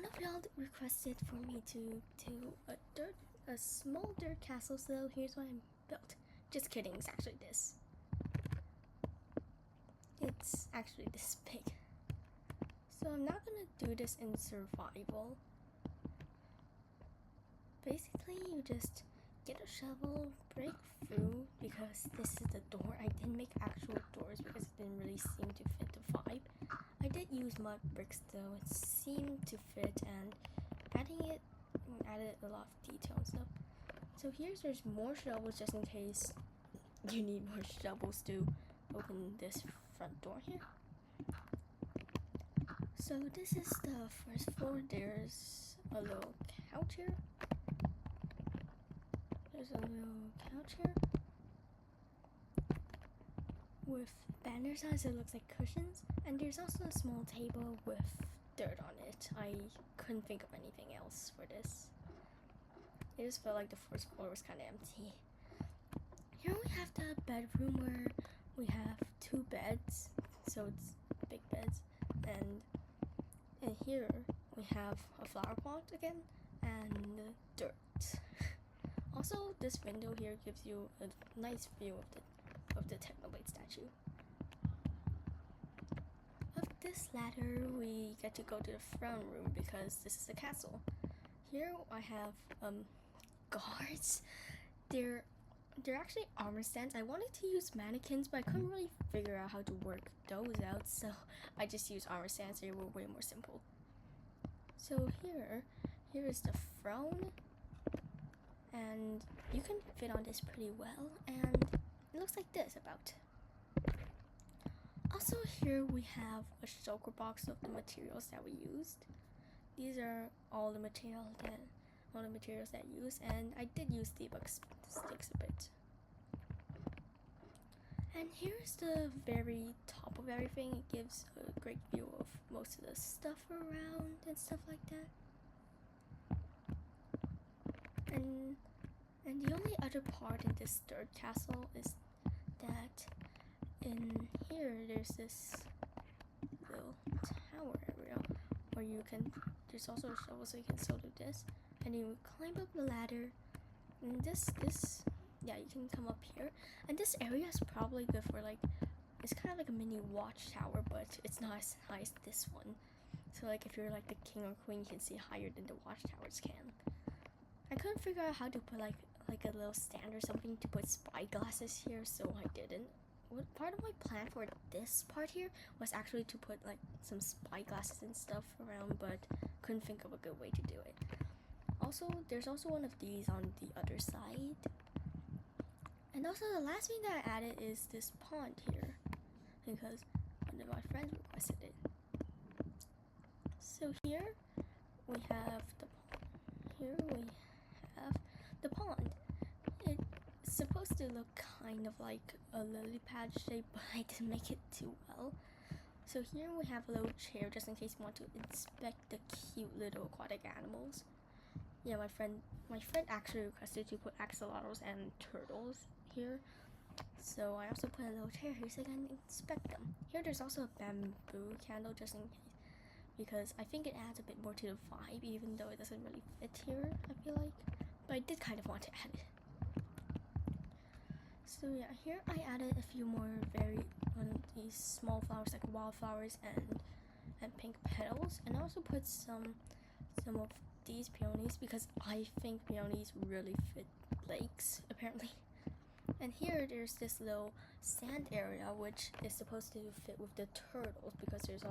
One of y'all requested for me to do a small dirt castle, so here's what I built. Just kidding, it's actually this. It's actually this big. So I'm not gonna do this in survival. Basically, you just get a shovel, break through, because this is the door. I didn't make actual doors because it didn't really seem to fit the vibe. I did use mud bricks though, it seemed to fit, and added a lot of detail and stuff. So there's more shovels just in case you need more shovels to open this front door here. So this is the first floor. There's a little couch here. There's a little couch here with banners on it, so it looks like cushions. And there's also a small table with dirt on it. I couldn't think of anything else for this. It just felt like the first floor was kind of empty. Here we have the bedroom where we have 2 beds, so it's big beds. And here we have a flower pot again and dirt. Also, this window here gives you a nice view of the Technoblade statue. Up this ladder, we get to go to the throne room because this is the castle. Here I have guards. They're actually armor stands. I wanted to use mannequins, but I couldn't really figure out how to work those out, so I just used armor stands. They were way more simple. So here is the throne, and you can fit on this pretty well, and it looks like this about. Also here we have a shulker box of the materials that we used. These are all the materials that I use, and I did use debug sticks a bit. And here's the very top of everything. It gives a great view of most of the stuff around and stuff like that. And the only other part in this third castle is that in here there's this little tower area where you can, there's also a shovel so you can sort of this, and you climb up the ladder, and yeah, you can come up here, and this area is probably good for like, it's kind of like a mini watchtower, but it's not as high as this one. So like if you're like the king or queen, you can see higher than the watchtowers can. I couldn't figure out how to put like a little stand or something to put spy glasses here, so I didn't. Part of my plan for this part here was actually to put like some spy glasses and stuff around, but couldn't think of a good way to do it. Also, there's also one of these on the other side. And also the last thing that I added is this pond here, because one of my friends requested it. So here we have the pond. It's supposed to look kind of like a lily pad shape, but I didn't make it too well. So here we have a little chair just in case you want to inspect the cute little aquatic animals. Yeah, my friend actually requested to put axolotls and turtles here. So I also put a little chair here so I can inspect them. Here there's also a bamboo candle just in case, because I think it adds a bit more to the vibe even though it doesn't really fit here, I feel like. But I did kind of want to add it. So yeah, here I added a few more these small flowers like wildflowers and pink petals, and I also put some of these peonies because I think peonies really fit lakes apparently. And here there's this little sand area which is supposed to fit with the turtles, because there's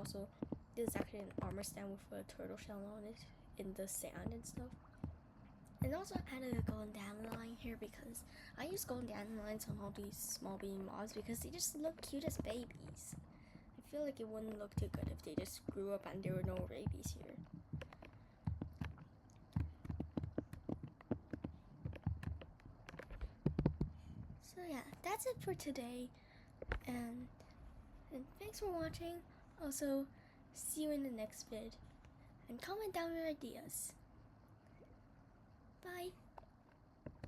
actually an armor stand with a turtle shell on it in the sand and stuff. And also added a golden dandelion here because I use golden dandelions on all these small baby mobs because they just look cute as babies. I feel like it wouldn't look too good if they just grew up and there were no rabies here. So yeah, that's it for today, and thanks for watching. Also, see you in the next vid, and comment down your ideas. Bye.